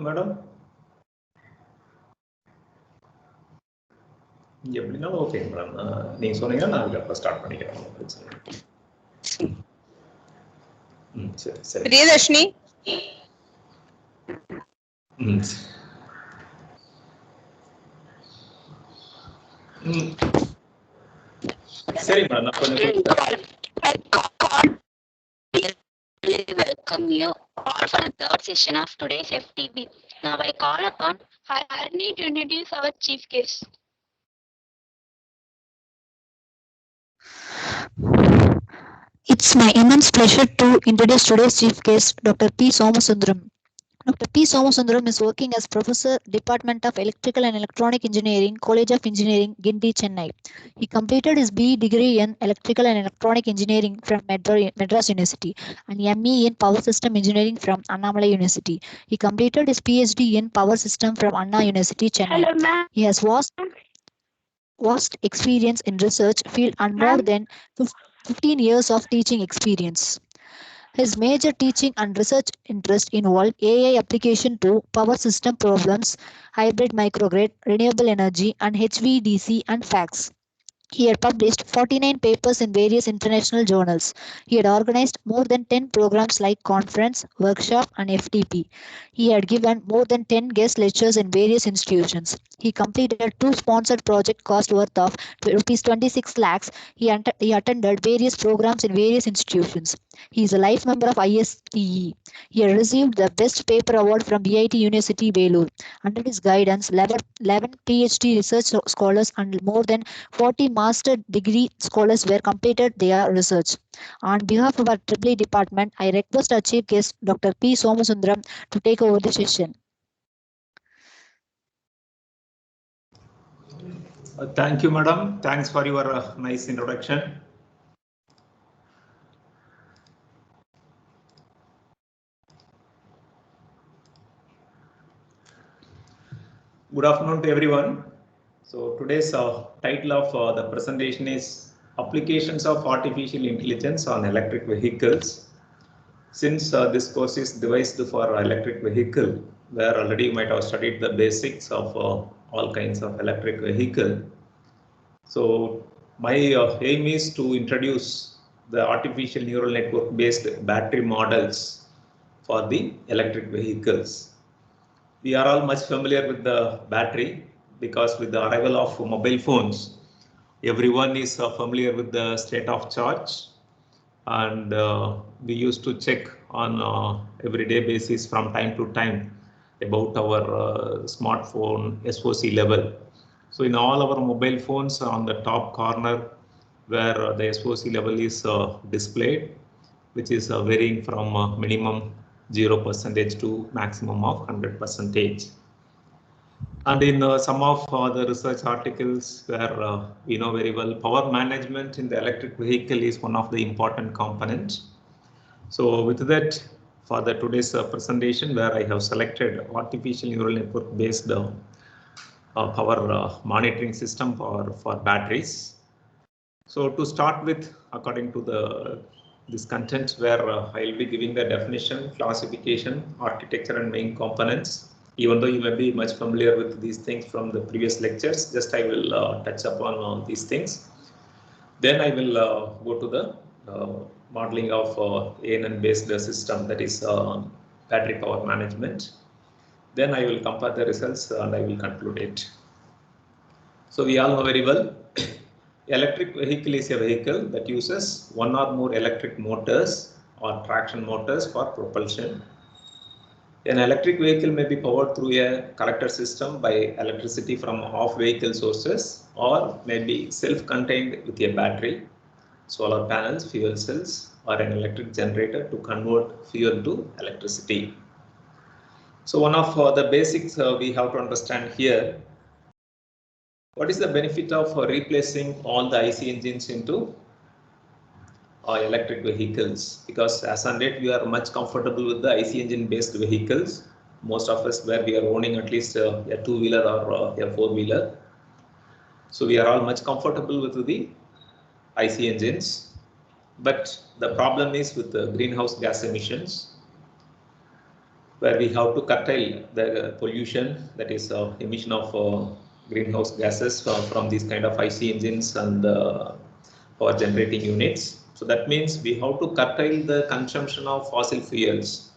Madam எப்படினாலும் okay madam. நீங்க சொன்னீங்கன்னா நான் அதுக்கப்புறம் ஸ்டார்ட் பண்ணிக்கிறேன். சரி சரி. பிரியதர்ஷினி. சரி மேடம், நான் கொஞ்சம் welcome you all for the third session of today's FTB. Now I call upon Harni to introduce our chief guest. It's my immense pleasure to introduce today's chief guest, Dr. P. Somasundaram. Dr. P. Somasundaram is working as Professor, Department of Electrical and Electronic Engineering, College of Engineering, Guindy, Chennai. He completed his BE degree in Electrical and Electronic Engineering from Madras University and ME in Power System Engineering from Annamalai University. He completed his PhD in Power System from Anna University, Chennai. Hello, ma'am. He has vast experience in research field and more than 15 years of teaching experience. His major teaching and research interest involved AI application to power system problems, hybrid microgrid, renewable energy, and HVDC and FACS. He had published 49 papers in various international journals. He had organized more than 10 programs like conference, workshop, and FTP. He had given more than 10 guest lectures in various institutions. He completed 2 sponsored project cost worth of rupees 26 lakhs. He attended various programs in various institutions. He is a life member of ISTE. He had received the Best Paper Award from BIT University, Belur. Under his guidance, 11 PhD research scholars and more than 40 master degree scholars were completed their research. On behalf of our EEE department, I request our chief guest, Dr. P. Somasundaram, to take over the session. Thank you, madam. Thanks for your nice introduction. Good afternoon to everyone. So today's title of the presentation is Applications of Artificial Intelligence on Electric Vehicles. Since this course is devised for electric vehicle, where already you might have studied the basics of all kinds of electric vehicle. So my aim is to introduce the artificial neural network based battery models for the electric vehicles. We are all much familiar with the battery because with the arrival of mobile phones, everyone is familiar with the state of charge, and we used to check on everyday basis from time to time about our smartphone SOC level. So in all our mobile phones, on the top corner where the SOC level is displayed, which is varying from minimum 0% to maximum of 100%. And in some of the research articles where we know very well, power management in the electric vehicle is one of the important components. So with that, for the today's presentation, where I have selected artificial neural network based power monitoring system for batteries. So to start with, according to this content, where I'll be giving the definition, classification, architecture, and main components. Even though you may be much familiar with these things from the previous lectures, just I will touch upon these things. Then I will go to the modeling of ANN based system, that is battery power management. Then I will compare the results and I will conclude it. So we all know very well, electric vehicle is a vehicle that uses one or more electric motors or traction motors for propulsion. An electric vehicle may be powered through a collector system by electricity from off-vehicle sources, or may be self-contained with a battery, solar panels, fuel cells, or an electric generator to convert fuel to electricity. So one of the basics we have to understand here, what is the benefit of replacing all the IC engines into electric vehicles? Because as on date, we are much comfortable with the IC engine based vehicles. Most of us, where we are owning at least a two-wheeler or a four-wheeler. So we are all much comfortable with the IC engines. But the problem is with the greenhouse gas emissions. where we have to curtail the pollution, that is emission of greenhouse gases from these kind of IC engines and power generating units. So that means we have to curtail the consumption of fossil fuels.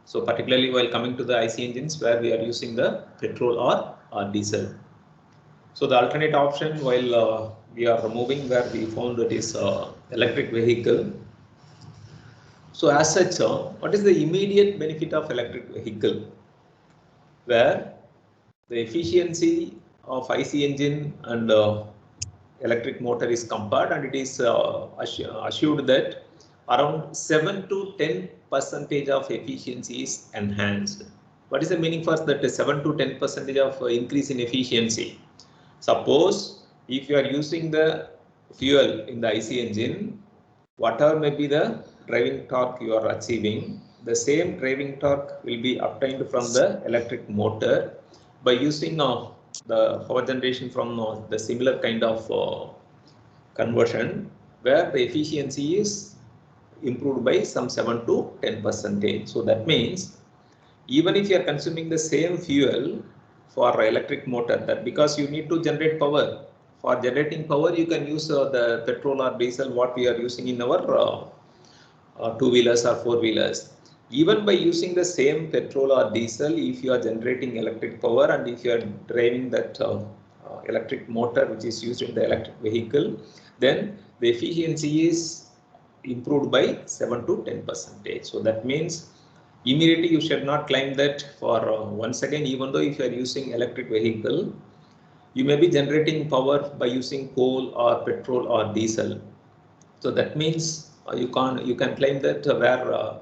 So particularly while coming to the IC engines where we are using the petrol or diesel. So the alternate option while we are moving, where we found that is electric vehicle. So as such, what is the immediate benefit of electric vehicle? Where the efficiency of IC engine and electric motor is compared, and it is assured that around 7 to 10% of efficiency is enhanced. What is the meaning for that 7 to 10% of increase in efficiency? Suppose if you are using the fuel in the IC engine, whatever may be the driving torque you are achieving, the same driving torque will be obtained from the electric motor by using the power generation from the similar kind of conversion, where the efficiency is improved by some 7 to 10%. So that means even if you are consuming the same fuel for electric motor, that because you need to generate power, for generating power you can use the petrol or diesel what we are using in our two-wheelers or four-wheelers. Even by using the same petrol or diesel, if you are generating electric power and if you are driving that electric motor which is used in the electric vehicle, then the efficiency is improved by 7 to 10%. So that means immediately you should not claim that for once again, even though if you are using electric vehicle, you may be generating power by using coal or petrol or diesel. So that means you can claim that where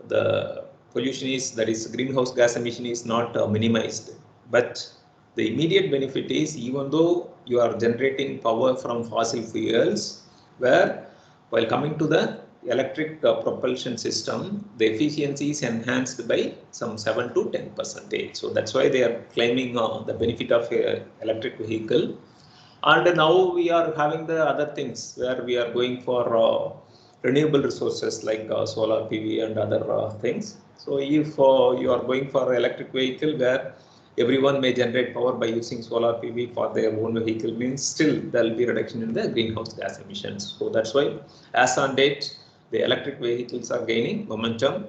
the pollution is, that is greenhouse gas emission is not minimized. But the immediate benefit is, even though you are generating power from fossil fuels, where while coming to the electric propulsion system, the efficiency is enhanced by some 7 to 10%. So that's why they are claiming the benefit of electric vehicle. And now we are having the other things where we are going for renewable resources like solar PV and other things. So if you are going for electric vehicle where everyone may generate power by using solar PV for their own vehicle, means still there will be reduction in the greenhouse gas emissions. So that's why as on date, the electric vehicles are gaining momentum,